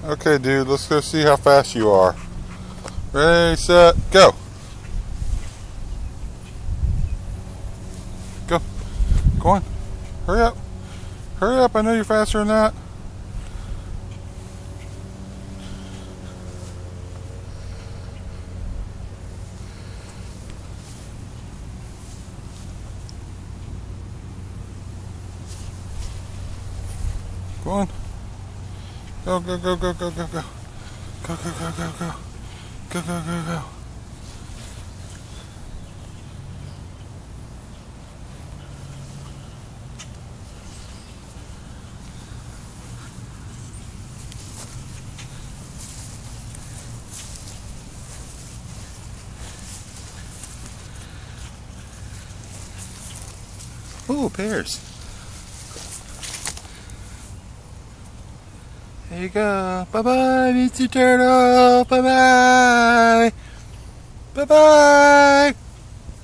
Okay, dude, let's go see how fast you are. Ready, set, go. Go. Go on. Hurry up. Hurry up, I know you're faster than that. Go on. Go, go, go, go, go, go, go. Go, go, go, go, go. Go, go, go, go. Ooh, pears. There you go. Bye-bye, Mr. Turtle. Bye-bye. Bye-bye.